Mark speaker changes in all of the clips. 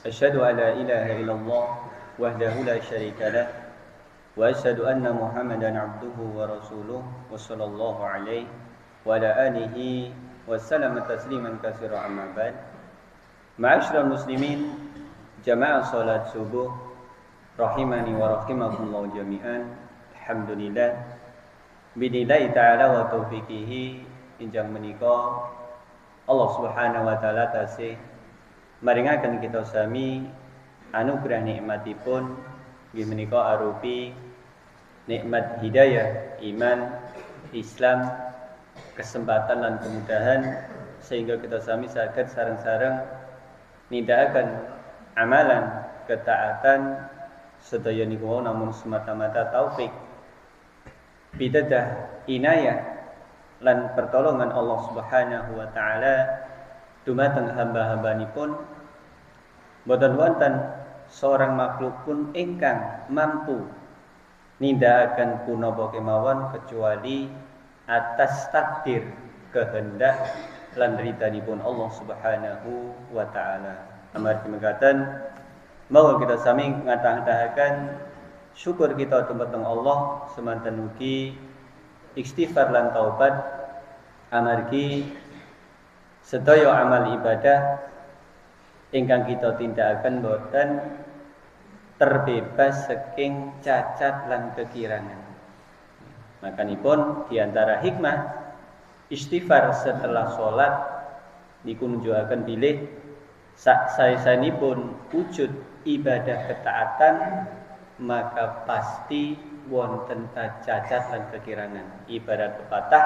Speaker 1: أشهد أن لا إله إلا الله وحده لا شريك له وأشهد أن محمدا عبده ورسوله وصلى الله عليه وعلى آله وسلم تسليما كثيرا أما بعد. Ma'asyiral muslimin, jamaah salat subuh rahimani wa rahimakumullah jami'an. Alhamdulillah bidillah ta'ala wa taufiqihi injang menika Allah Subhanahu wa taala tasih maringaken kita sami anugerah nikmatipun nggih menika arupi nikmat hidayah, iman, Islam, kesempatan lan kemudahan sehingga kita sami saged sareng-sareng nindakaken amalan ketaatan sedaya niku namun semata-mata taufik bidadah inayah lan pertolongan Allah Subhanahu wa taala dumateng hamba-hambanipun. Boten wonten seorang makhluk pun ingkang mampu nindakaken punapa kemawon kecuali atas takdir, kehendak lan ridhanipun Allah Subhanahu wa taala. Amargi mekaten monggo kita sami ngatah-atahaken syukur kita dumateng Allah semanten ugi istighfar lan taubat amargi sedaya amal ibadah ingkang kita tindakaken boten terbebas saking cacat lan kekirangan. Makanipun diantara hikmah istighfar setelah sholat niku nunjukaken bilih saesanipun wujud ibadah ketaatan maka pasti wonten cacat lan kekirangan. Ibarat pepatah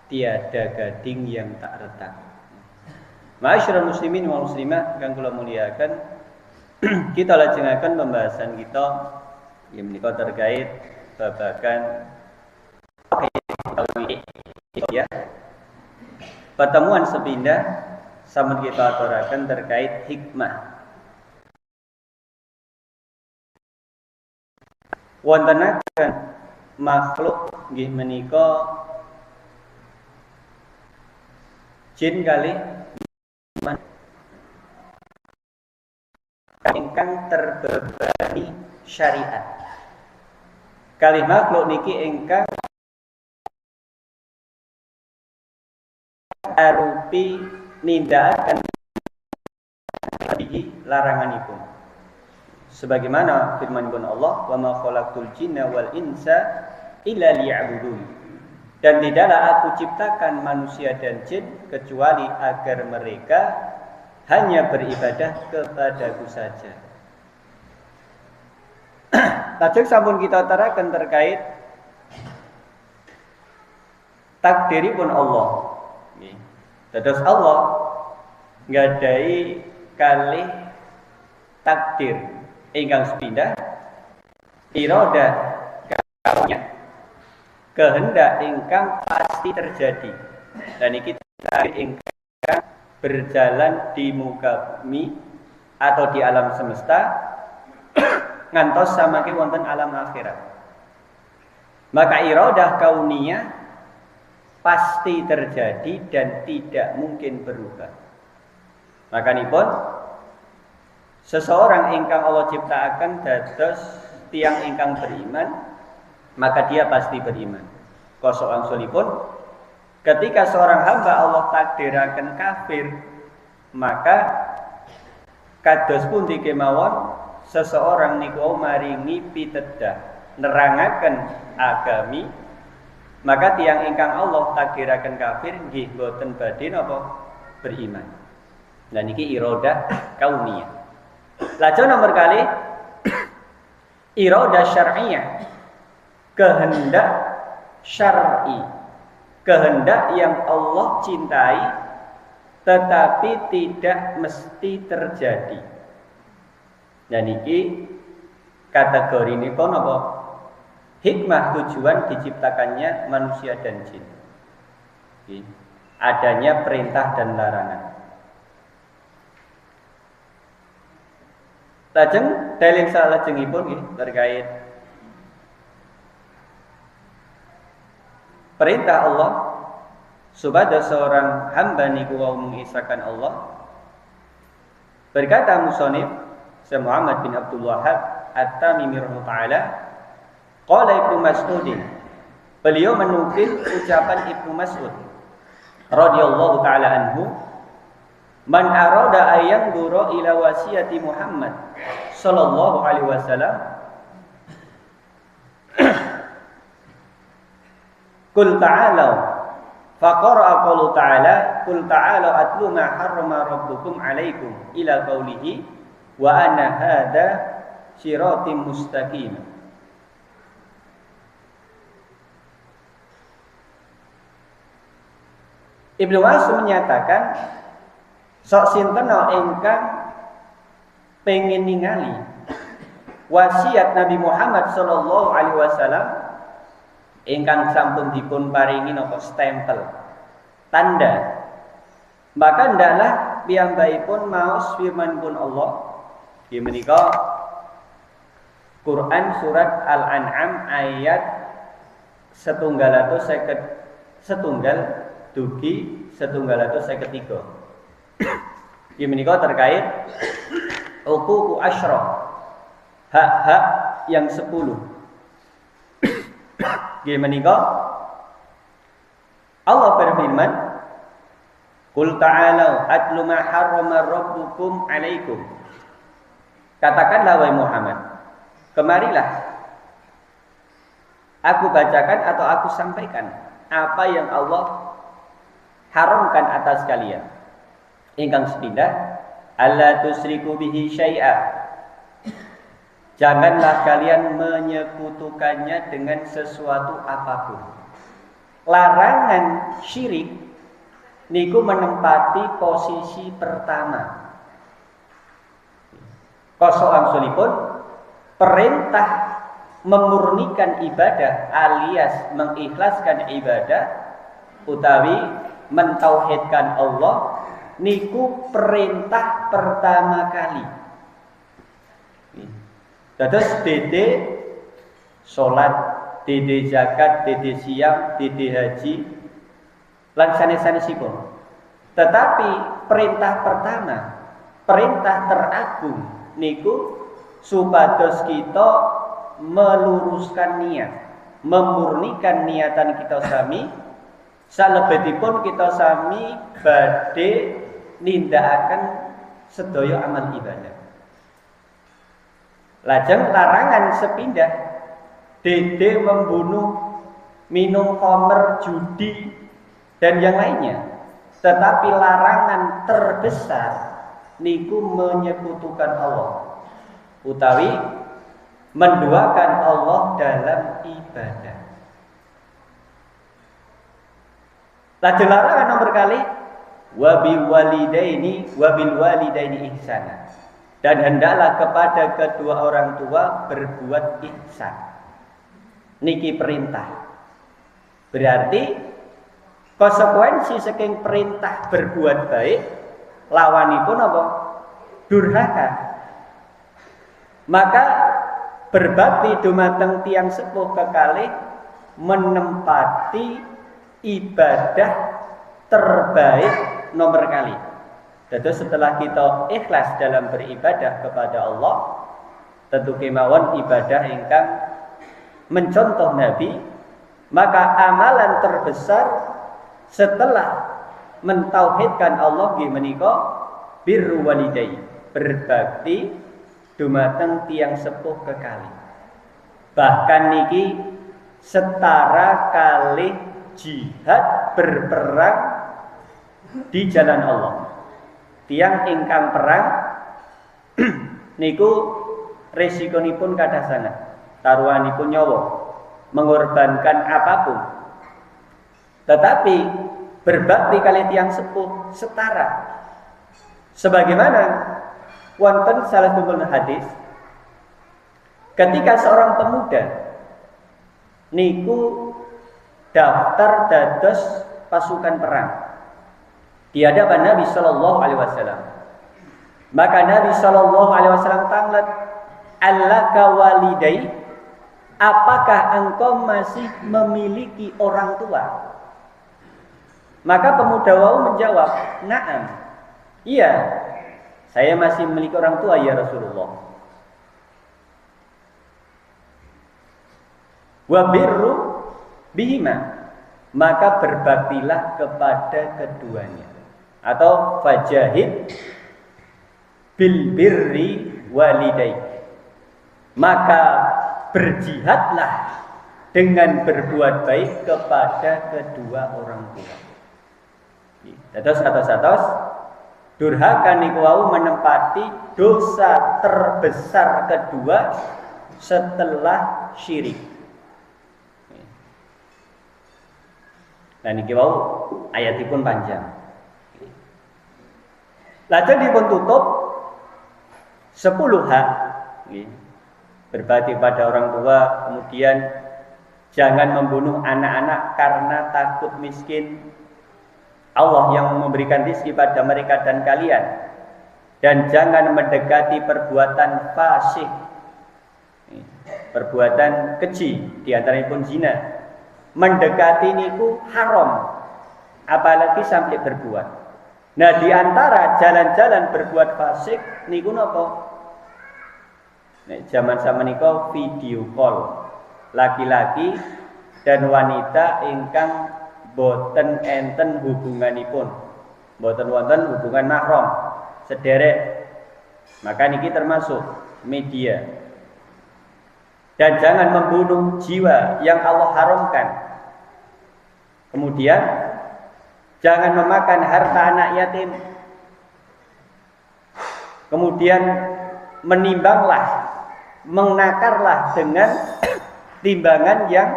Speaker 1: tiada gading yang tak retak. Ma'asyiral muslimin wal muslimat kang kula muliakan, kita lajengaken pembahasan kita yang menika terkait babagan tauhid ya. Pertemuan sepindah sampun kita aturaken terkait hikmah. Wontenaken makhluk nggih menika jin kalih ingkang terbebani syariat. Kalih makhluk niki ingkang arupi nindakaken laranganipun. Sebagaimana firman Allah, "Wa ma khalaqtul jinna wal insa illa liya'budun." Dan tidaklah aku ciptakan manusia dan jin kecuali agar mereka hanya beribadah kepadaku saja. Lajeng sampun kita taraken terkait takdiripun Allah. Dados Allah nggadahi kalih takdir ingkang sepindah, iradah karunia, kehendak ingkang pasti terjadi. Dan iki takdir ingkang berjalan di muka bumi atau di alam semesta ngantos samangke wonten alam akhirat. Maka iradah kauniyah pasti terjadi dan tidak mungkin berubah. Makanipun seseorang ingkang Allah ciptakan dados tiang ingkang beriman, maka dia pasti beriman. Kosok angsulipun ketika seorang hamba Allah takdiraken kafir, maka kados pundi kemawon seseorang niku maringi pitedah nerangaken agami, maka tiang ingkang Allah takdiraken kafir nggih boten badhe napa beriman. Lah niki iradah kauniyah. Lajeng nomor kali iradah syar'iyah, kehendak syar'i, kehendak yang Allah cintai tetapi tidak mesti terjadi. Dan niki kategori niki napa? Hikmah tujuan diciptakannya manusia dan jin. Adanya perintah dan larangan. Lajeng dalil salajengipun nggih terkait perintah Allah supaya seorang hamba niku wau mengisahkan Allah Berkata musannif Syekh Muhammad bin Abdul Wahhab At-Tamimi rahimahullah, qala Ibnu Mas'ud, beliau menukil ucapan Ibnu Mas'ud radhiyallahu taala anhu, man arada ayang duro ila wasiyati Muhammad sallallahu alaihi wasallam qul ta'alu faqara qawlu ta'ala qul ta'alu atlu ma harrama rabbukum alaikum ila qawlihi wa anna hadha siratim mustaqim. Ibnu Mas'ud menyatakan sok sinten ingkang pengen ningali wasiat Nabi Muhammad sallallahu alaihi wasallam ingkang sampun dipun paringi napa stempel tanda, maka hendaklah piyambakipun maos firmanipun Allah inggih menika Quran surat Al-An'am ayat 151 dugi 153. Ini menika terkait huququ asyrah, hak-hak yang 10. Ini menika Allah berfirman, qul ta'alu atlu ma harrama rabbukum alaikum. Katakanlah wahai Muhammad, kemarilah aku bacakan atau aku sampaikan apa yang Allah haramkan atas kalian. Ingkang sepindah, alla tusriku bihi syai'a. Janganlah kalian menyekutukannya dengan sesuatu apapun. Larangan syirik niku menempati posisi pertama. Kosoangsulipun perintah memurnikan ibadah alias mengikhlaskan ibadah utawi mentauhidkan Allah niku perintah pertama kali. Dados dede salat, dede zakat, dede siam, dede haji lan sanes-sanesipun. Tetapi perintah pertama, perintah teragung niku supados kita meluruskan niat, memurnikan niatan kita sami. Salebetipun kita sami badhe nindakaken sedaya amal ibadah. Lajeng larangan sepindah dede membunuh, minum khamr, judi dan yang lainnya. Tetapi larangan terbesar niku menyekutukan Allah utawi menduakan Allah dalam ibadah. Lajeng larangan nomor kali wabil walidaini ihsana, dan hendaklah kepada kedua orang tua berbuat ihsan. Niki perintah. Berarti konsekuensi saking perintah berbuat baik lawanipun apa? Durhaka. Maka berbakti dumateng tiyang sepuh kekalih menempati ibadah terbaik nomor kali. Jadi setelah kita ikhlas dalam beribadah kepada Allah, tentu kemawon ibadah ingkang mencontoh Nabi, maka amalan terbesar setelah mentauhidkan Allah nggih menika birru walidayni, berbakti dumateng tiyang sepuh kekalih. Bahkan niki setara kalih jihad berperang di jalan Allah. Tiang ingkang perang niku resikonipun kadah sangat, taruhanipun nyawa, mengorbankan apapun. Tetapi berbakti kali tiang sepuh setara. Sebagaimana wonten salah satu hadis ketika seorang pemuda niku daftar dados pasukan perang di hadapan Nabi sallallahu alaihi wasallam. Maka Nabi sallallahu alaihi wasallam tanglet, "Allaka walidai? Apakah engkau masih memiliki orang tua?" Maka pemuda wau menjawab, "Na'am." Iya, Saya masih memiliki orang tua ya Rasulullah. Wa birru bihima, maka berbaktilah kepada keduanya. Atau fajahid bil birri walidaik, maka berjihadlah dengan berbuat baik kepada kedua orang tua. Dados durhaka niku wau menempati dosa terbesar kedua setelah syirik. Nah niki wau ayatipun panjang. Lajeng dipun tutup 10 hak. Berbakti pada orang tua, kemudian jangan membunuh anak-anak karena takut miskin. Allah yang memberikan rezeki pada mereka dan kalian. Dan jangan mendekati perbuatan fasik, perbuatan keji, di antaranya pun zina. Mendekati niku haram, apalagi sampai berbuat. Nah, di antara jalan-jalan berbuat fasik niku napa? Nek zaman samenika video call laki-laki dan wanita ingkang boten enten hubunganipun, boten wonten hubungan mahram sederek. Maka niki termasuk media. Dan jangan membunuh jiwa yang Allah haramkan. Kemudian jangan memakan harta anak yatim. Kemudian menimbanglah, menakarlah dengan timbangan yang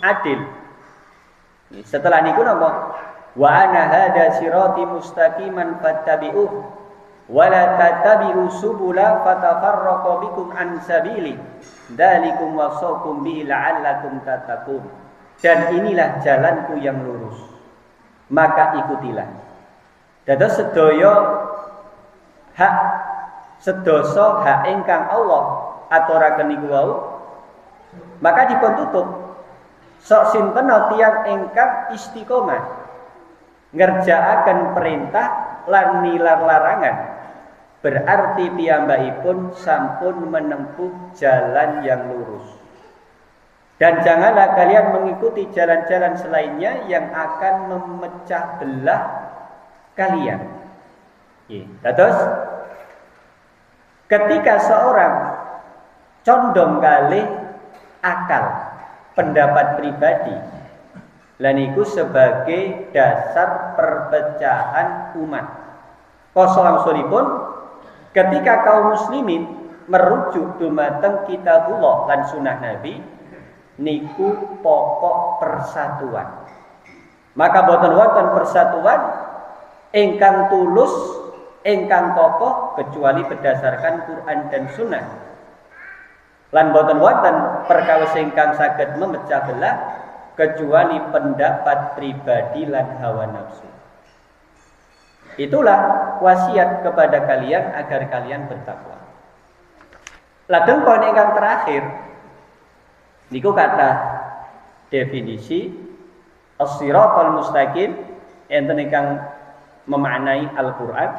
Speaker 1: adil. Setelah niku napa? Wa ana hada sirati mustaqiman fattabi'uh wa la tattabi'u subula fatafarraqu bikum an sabili dzalikum wasaqum bihi la'allakum tattaqun. Dan inilah jalanku yang lurus, maka ikutilah. Dados sedaya hak sedoso hak ingkang Allah aturaken niku wau, maka dipun tutup. Sok sinten tiyang ingkang istiqomah ngerjakaken perintah lan nilar larangan, berarti piyambakipun sampun menempuh jalan yang lurus. Dan janganlah kalian mengikuti jalan-jalan selainnya yang akan memecah belah kalian. Terus ketika seorang condong kalih akal, pendapat pribadi, lan iku sebagai dasar perpecahan umat. Koso angsulipun ketika kaum muslimin merujuk dumateng kitabullah lan sunnah Nabi niku pokok persatuan. Maka boten wonten persatuan ingkang tulus, ingkang kokoh kecuali berdasarkan Quran dan sunnah. Lan boten wonten perkawis ingkang saged memecah belah kecuali pendapat pribadi lan hawa nafsu. Itulah wasiat kepada kalian agar kalian bertakwa. Lajeng poin ingkang terakhir niku kata definisi as-siratal mustaqim, enten ingkang memaknai Al-Qur'an,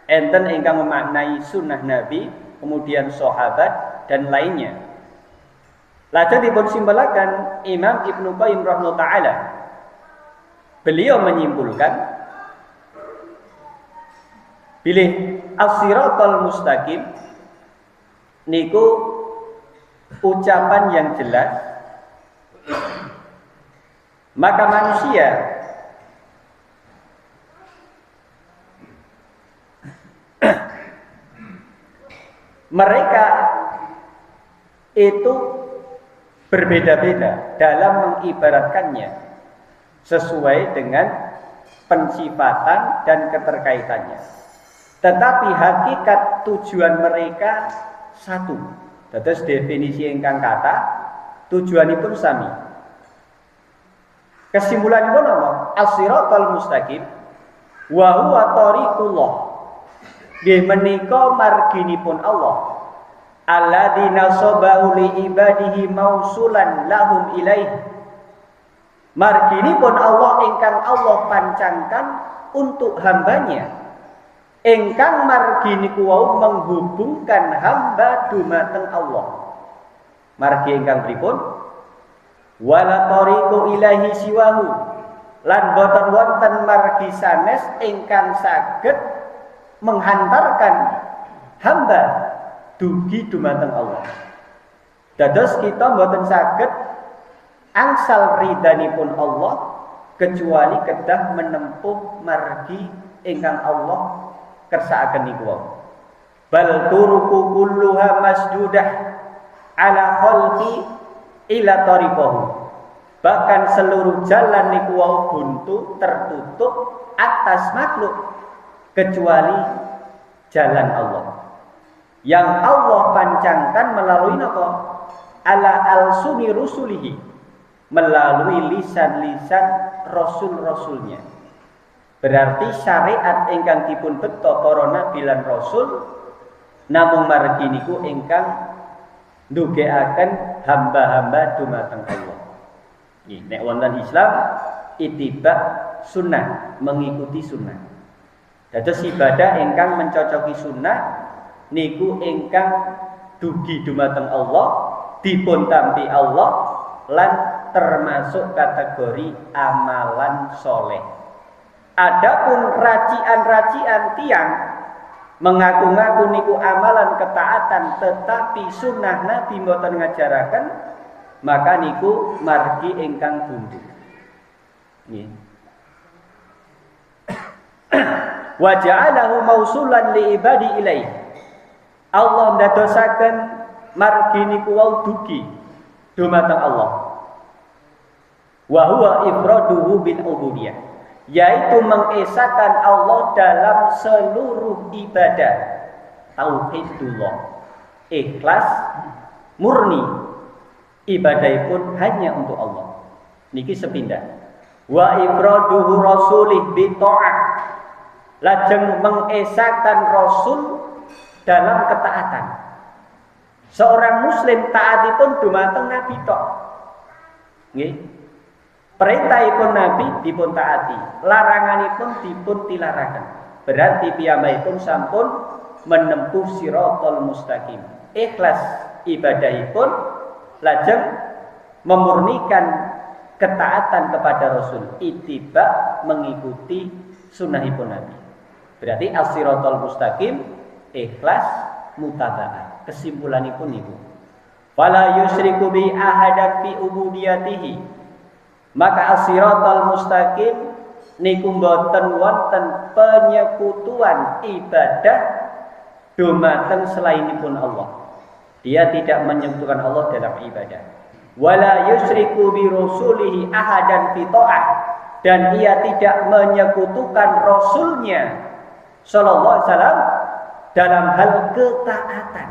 Speaker 1: enten ingkang memaknai sunnah Nabi, kemudian sahabat dan lainnya. Lajeng dipun simpelaken Imam Ibnu Qayyim rahimahullah taala. Beliau menyimpulkan bilih as-siratal mustaqim niku ucapan yang jelas, maka manusia mereka itu berbeda-beda dalam mengibaratkannya sesuai dengan pensifatan dan keterkaitannya. Tetapi hakikat tujuan mereka satu. Dados definisi ingkang kata tujuanipun sami. Kesimpulanipun apa? As-siratal mustaqim wa huwa thariqullah. Nggih menika marginipun Allah. Alladzina sabahu li ibadihi mausulan lahum ilaih. Marginipun Allah ingkang Allah pancangkan untuk hambanya, ingkang margi niku wau menghubungkan hamba dumateng Allah. Margi ingkang pripun? Wala tariqu ilahi siwahu, lan boten wonten margi sanes ingkang saged menghantarkan hamba dugi dumateng Allah. Dados kita boten saged angsal ridhanipun Allah kecuali kedah menempuh margi ingkang Allah kersakaken niku wau. Bal turuku kulluha masdudah ala khalqi ila tariqahu. Bahkan seluruh jalan niku wau buntu tertutup atas makhluk kecuali jalan Allah. Yang Allah pancangkan melalui napa? Ala alsuni rusulihi, melalui lisan-lisan rasul-rasulnya. Berarti syariat ingkang dipun beto para nabi lan rasul namung margi niku ingkang ndugekaken hamba-hamba dumateng Allah. Nggih, nek wonten Islam ittiba sunnah, mengikuti sunnah. Dados ibadah ingkang mencocoki sunnah niku ingkang dugi dumateng Allah, dipun tampi Allah lan termasuk kategori amalan soleh. Adapun racian-racian tiang mengaku-ngaku niku amalan ketaatan tetapi sunnah Nabi mboten ngajaraken, maka niku margi ingkang buntu. Nggih. Wa ja'alahu mausulan li ibadi ilaih. Allah ndadosaken margi niku wau dugi dumateng Allah. Wa huwa ifraduhu bil ubudiyah, yaitu mengesahkan Allah dalam seluruh ibadah. Tauhidullah, ikhlas, murni, ibadah pun hanya untuk Allah. Niki sepindah. Wa ifraduhu rasulih bi ta'ah, lajeng mengesahkan Rasul dalam ketaatan. Seorang muslim taatipun dumateng Nabi tok. Nggih. Perintahipun Nabi dipun taati, laranganipun dipun tilaraken. Berarti piyambakipun sampun menempuh siratal mustaqim. Ikhlas ibadahipun lajeng memurnikan ketaatan kepada Rasul, ittiba mengikuti sunnahipun Nabi. Berarti as-siratal mustaqim, ikhlas, mutaba'ah. Kesimpulanipun niku. Fala yusyriku bi ahadan fi ubudiyatihi. Maka as-siratal mustaqim niku mboten wonten penyekutuan ibadah dumateng selainipun Allah. Dia tidak menyekutukan Allah dalam ibadah. Wala yusyriku bi rasulihi ahadan fi ta'ah, dan ia tidak menyekutukan rasulnya sallallahu alaihi wasallam dalam hal ketaatan.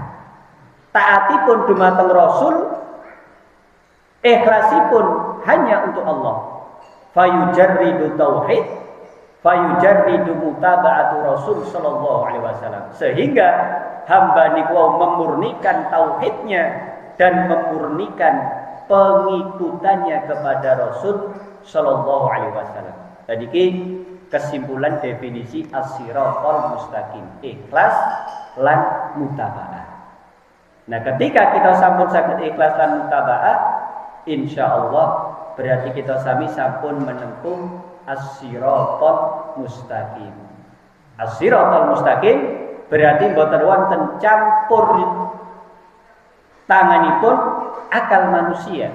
Speaker 1: Taatipun dumateng rasul, ikhlasipun hanya untuk Allah. Fayujarridu tauhid, fayujarridu mutaba'atu Rasul sallallahu alaihi wasallam. Sehingga hamba niku memurnikan tauhidnya dan memurnikan pengikutannya kepada Rasul sallallahu alaihi wasallam. Tadi kesimpulan definisi as-siratal mustaqim, ikhlas lan mutaba'ah. Nah, ketika kita sampun saged ikhlas lan mutaba'ah, insyaallah berarti kita sami sampun menempuh as-siratal mustaqim. As-siratal mustaqim berarti mboten wonten campur tanganipun akal manusia.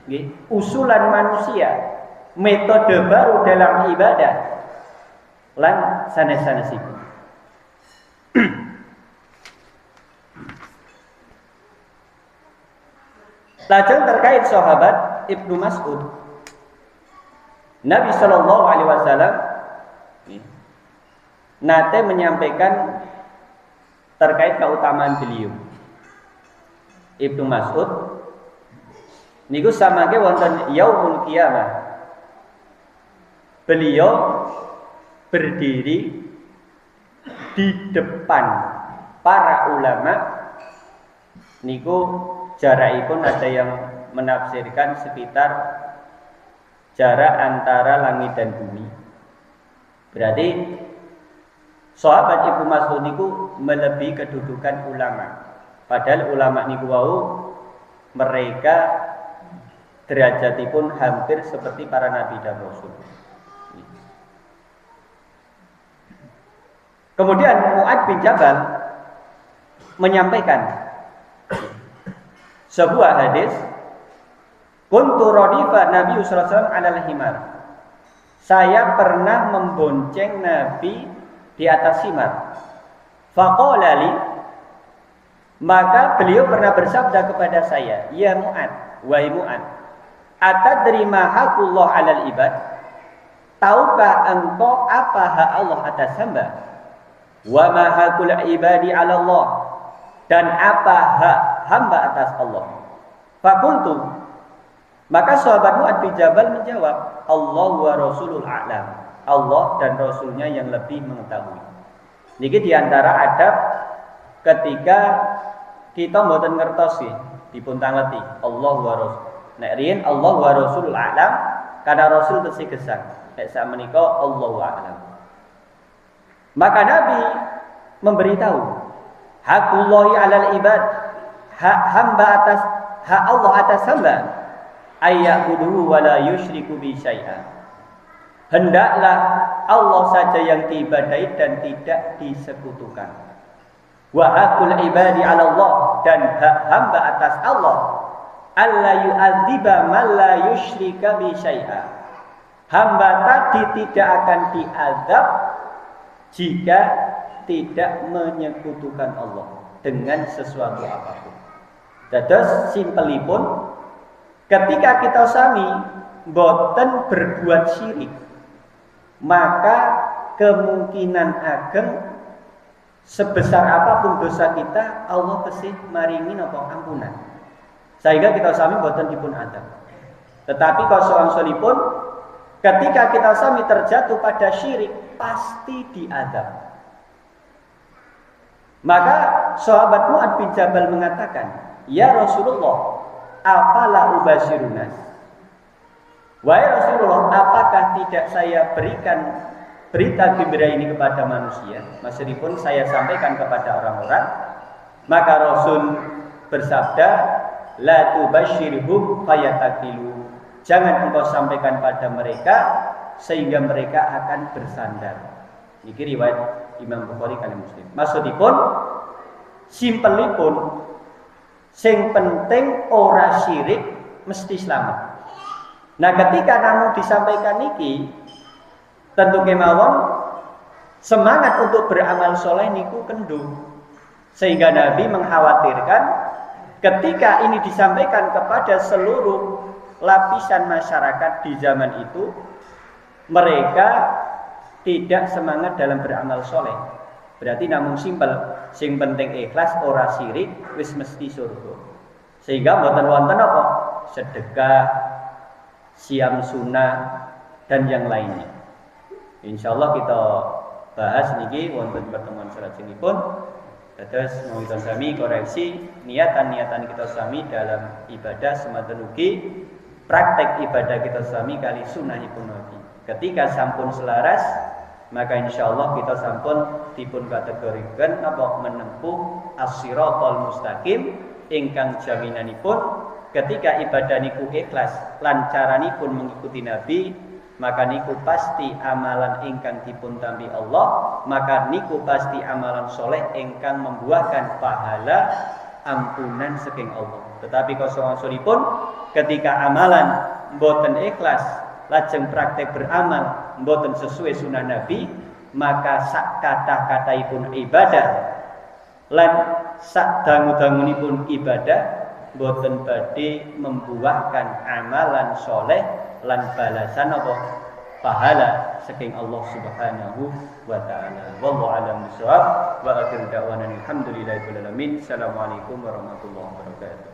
Speaker 1: Nggih, usulan manusia, metode baru dalam ibadah lan sanes-sanesipun. Lajeng terkait sahabat Ibnu Mas'ud, Nabi Shallallahu Alaihi Wasallam nate menyampaikan terkait keutamaan beliau. Ibnu Mas'ud niku samangke wonten yaumul qiyamah. Beliau berdiri di depan para ulama niku jarakipun ada yang menafsirkan sekitar jarak antara langit dan bumi. Berarti sahabat Ibnu Mas'ud niku melebihi kedudukan ulama. Padahal ulama niku wau mereka derajatipun hampir seperti para nabi dan rasul. Kemudian Mu'adz bin Jabal menyampaikan sebuah hadis, kuntu radifa Nabi sallallahu alaihi wasallam 'alal himar. Saya pernah membonceng Nabi di atas himar. Faqala li, maka beliau pernah bersabda kepada saya, ya Mu'adz, wahai Mu'adz, atadri ma haqqullah 'alal ibad? Tahukah engkau apa hak Allah atas hamba? Wa ma haqqul ibadi 'ala Allah? Dan apa hak hamba atas Allah? Fakultu, maka sahabat Mu'adz bin Jabal menjawab, Allah wa Rasulul a'lam. Allah dan Rasulnya yang lebih mengetahui. Niki diantara adab ketika kita mboten ngertosi dipun tangleti Allah wa Rasul. Nek riyen Allah wa Rasulul a'lam, karena Rasul tesih gesang. Nek sak menika Allahu a'lam. Maka Nabi memberitahu hakullahi 'alal ibad, hak hamba atas hak Allah atas hamba, ayyabuduhu wa la yusyriku bi syai'an. Hendaklah Allah saja yang diibadahi dan tidak disekutukan. Wa hakul ibadi 'ala Allah, dan hak hamba atas Allah, alla yu'adziba man la yusyrika bi syai'an. Hamba tadi tidak akan diazab jika tidak menyekutukan Allah dengan sesuatu apapun. Dados simpelipun, ketika kita sami boten berbuat syirik, maka kemungkinan ageng sebesar apapun dosa kita, Allah tesih maringi napa ampunan. Sehingga kita sami boten dipun adab. Tetapi kalau soal-soalipun, ketika kita sami terjatuh pada syirik, pasti diadab. Maka sahabat Mu'adz bin Jabal mengatakan, ya Rasulullah, apalah ubasyirunas? Wahai Rasulullah, apakah tidak saya berikan berita gembira ini kepada manusia? Meskipun saya sampaikan kepada orang-orang. Maka Rasul bersabda, la tubasyirhum fayatakilu. Jangan engkau sampaikan pada mereka sehingga mereka akan bersandar. Ini riwayat Imam Bukhari kalian Muslim. Maksudipun simpelipun, sing penting ora syirik mesti selamat. Nah, ketika namun disampaikan niki, tentu kemawon semangat untuk beramal soleh niku kendung. Sehingga Nabi mengkhawatirkan ketika ini disampaikan kepada seluruh lapisan masyarakat di zaman itu, mereka tidak semangat dalam beramal soleh. Berarti namun simpel, sing penting ikhlas, ora syirik, wis mesti surga. Sehingga mboten wonten apa? Sedekah, siam sunnah, dan yang lainnya. Insyaallah kita bahas niki wonten pertemuan salajengipun. Terus mau kita sami koreksi niatan-niatan kita sami dalam ibadah semanten ugi praktek ibadah kita sami kali sunnahipun Nabi. Ketika sampun selaras, maka insyaallah kita sampun dipun kategorikan apa menempuh as-siratal mustaqim ingkang jaminanipun ketika ibadah niku ikhlas lan caranipun mengikuti Nabi, maka niku pasti amalan ingkang dipun tampi Allah, maka niku pasti amalan soleh ingkang membuahkan pahala ampunan saking Allah. Tetapi kosong-kosongipun ketika amalan mboten ikhlas lajeng praktek beramal mboten sesuai sunnah Nabi, maka sak kathah-kathahipun ibadah lan sak dangu-dangunipun ibadah boten badhe membuahkan amalan soleh lan balasan apa pahala saking Allah Subhanahu wa taala. Wallahu a'lam bishawab wa akhiru da'wana alhamdulillahi rabbil alamin. Assalamualaikum warahmatullahi wabarakatuh.